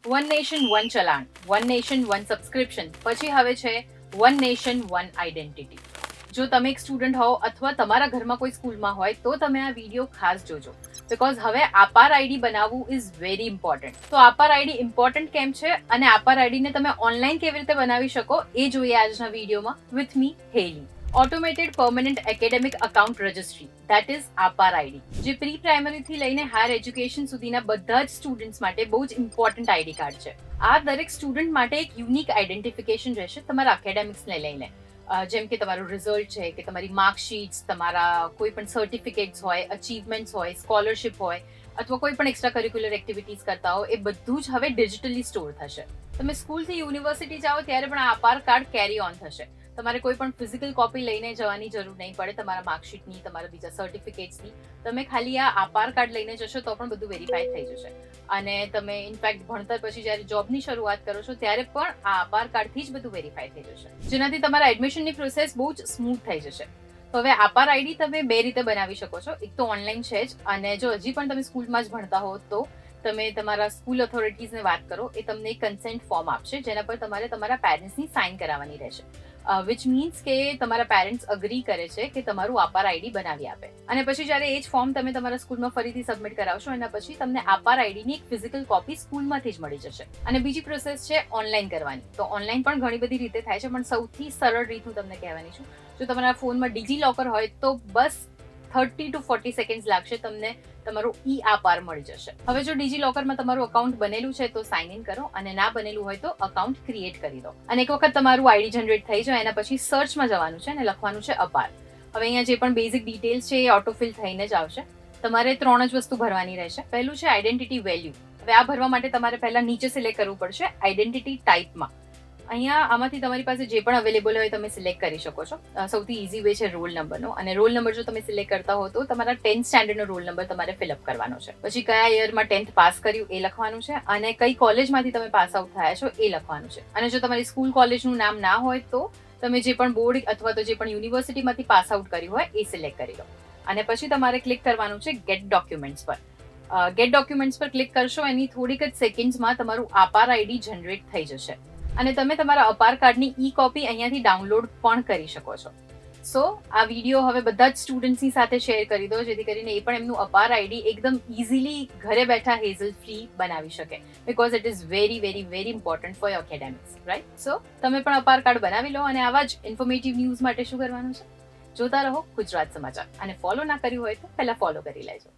One nation one ચલાણ, one nation one subscription, પછી હવે છે વન નેશન વન આઈડેન્ટિટી. જો તમે એક સ્ટુડન્ટ હો અથવા તમારા ઘરમાં કોઈ સ્કૂલમાં હોય તો તમે આ વિડીયો ખાસ જોજો, બીકોઝ હવે આપાર આઈડી બનાવવું ઇઝ વેરી ઇમ્પોર્ટન્ટ. તો આપાર આઈડી ઇમ્પોર્ટન્ટ કેમ છે અને આપાર આઈડીને તમે ઓનલાઈન કેવી રીતે બનાવી શકો એ જોઈએ આજના વિડીયોમાં with me Heli. Automated permanent academic account registry, that is APAAR ID, જે પ્રી પ્રાઇમરી થી લઈને હાયર એજ્યુકેશન સુધીના બધા જ સ્ટુડન્ટ્સ માટે બહુ જ ઇમ્પોર્ટન્ટ આઈડી કાર્ડ છે. આ દરેક સ્ટુડન્ટ માટે એક યુનિક આઈડેન્ટિફિકેશન રહેશે તમારા એકેડેમિક્સને લઈને. જેમ કે તમારું રિઝલ્ટ છે કે તમારી માર્કશીટ્સ, તમારા કોઈ પણ સર્ટિફિકેટ્સ હોય, અચીવમેન્ટ્સ હોય, સ્કોલરશિપ હોય અથવા કોઈ પણ એક્સ્ટ્રા કરિક્યુલર એક્ટિવિટીઝ કરતા હો, એ બધું જ હવે ડિજિટલી સ્ટોર થશે. તમે સ્કૂલથી યુનિવર્સિટી જાઓ ત્યારે પણ આ આપાર કાર્ડ કેરી ઓન થશે. તમારે કોઈ પણ ફિઝિકલ કોપી લઈને જવાની જરૂર નહીં પડે તમારા માર્કશીટની, તમારા બીજા સર્ટિફિકેટ્સની. તમે ખાલી આ આપાર કાર્ડ લઈને જશો તો પણ બધું વેરીફાઈ થઈ જશે. અને તમે ઇનફેક્ટ ભણતર પછી જ્યારે જોબની શરૂઆત કરો છો ત્યારે પણ આ આપાર કાર્ડથી જ બધું વેરીફાઈ થઈ જશે, જેનાથી તમારા એડમિશનની પ્રોસેસ બહુ જ સ્મૂથ થઈ જશે. તો હવે આપાર આઈડી તમે બે રીતે બનાવી શકો છો. એક તો ઓનલાઈન છે જ, અને જો હજી પણ તમે સ્કૂલમાં જ ભણતા હો તો તમે તમારા સ્કૂલ ઓથોરિટીઝને વાત કરો, એ તમને એક કન્સેન્ટ ફોર્મ આપશે જેના પર તમારે તમારા પેરેન્ટ્સની સાઇન કરાવવાની રહેશે. વિચ મીન્સ કે તમારા પેરેન્ટ્સ અગ્રી કરે છે કે તમારું આપાર આઈડી બનાવી આપે. અને પછી જ્યારે એ જ ફોર્મ તમે તમારા સ્કૂલમાં ફરીથી સબમિટ કરાવશો એના પછી તમને આપાર આઈડીની એક ફિઝિકલ કોપી સ્કૂલમાંથી જ મળી જશે. અને બીજી પ્રોસેસ છે ઓનલાઈન કરવાની. તો ઓનલાઈન પણ ઘણી બધી રીતે થાય છે, પણ સૌથી સરળ રીત હું તમને કહેવાની છું. જો તમારા ફોનમાં ડિજી લોકર હોય તો બસ 30 to 40 સેકન્ડ્સ લાગશે, તમને તમારું ઈ આપાર મળી જશે. હવે જો ડિજી લોકરમાં તમારું અકાઉન્ટ બનેલું છે તો સાઇન ઇન કરો, અને ના બનેલું હોય તો અકાઉન્ટ ક્રિએટ કરી દો. અને એક વખત તમારું આઈડી જનરેટ થઈ જાય એના પછી સર્ચમાં જવાનું છે અને લખવાનું છે અપાર. હવે અહીંયા જે પણ બેઝિક ડિટેલ્સ છે એ ઓટોફિલ થઈને જ આવશે. તમારે 3 જ વસ્તુ ભરવાની રહેશે. પહેલું છે આઈડેન્ટિટી વેલ્યુ. હવે આ ભરવા માટે તમારે પહેલા નીચે સિલેક્ટ કરવું પડશે આઈડેન્ટિટી ટાઈપમાં. અહીંયા આમાંથી તમારી પાસે જે પણ અવેલેબલ હોય તમે સિલેક્ટ કરી શકો છો. સૌથી ઇઝી વે છે રોલ નંબરનો, અને રોલ નંબર જો તમે સિલેક્ટ કરતા હો તો તમારા 10th સ્ટેન્ડર્ડનો રોલ નંબર તમારે ફિલઅપ કરવાનો છે. પછી કયા યરમાં 10th પાસ કર્યું એ લખવાનું છે, અને કઈ કોલેજમાંથી તમે પાસ આઉટ થયા છો એ લખવાનું છે. અને જો તમારી સ્કૂલ કોલેજનું નામ ના હોય તો તમે જે પણ બોર્ડ અથવા તો જે પણ યુનિવર્સિટીમાંથી પાસ આઉટ કર્યું હોય એ સિલેક્ટ કરી લો. અને પછી તમારે ક્લિક કરવાનું છે ગેટ ડોક્યુમેન્ટ્સ પર. ગેટ ડોક્યુમેન્ટ્સ પર ક્લિક કરશો એની થોડીક જ સેકન્ડ્સમાં તમારું આપાર આઈડી જનરેટ થઈ જશે. અને તમે તમારા અપાર કાર્ડની ઈ કોપી અહીંયાથી ડાઉનલોડ પણ કરી શકો છો. સો આ વિડીયો હવે બધા જ સ્ટુડન્ટ્સની સાથે શેર કરી દો, જેથી કરીને એ પણ એમનું અપાર આઈડી એકદમ ઇઝીલી ઘરે બેઠા હેઝલ ફ્રી બનાવી શકે, because it is very very very important for your academics, right? So તમે પણ અપાર કાર્ડ બનાવી લો, અને આવા જ ઇન્ફોર્મેટિવ ન્યૂઝ માટે શું કરવાનું છે? જોતા રહો ગુજરાત સમાચાર. અને ફોલો ના કર્યું હોય તો પહેલા ફોલો કરી લેજો.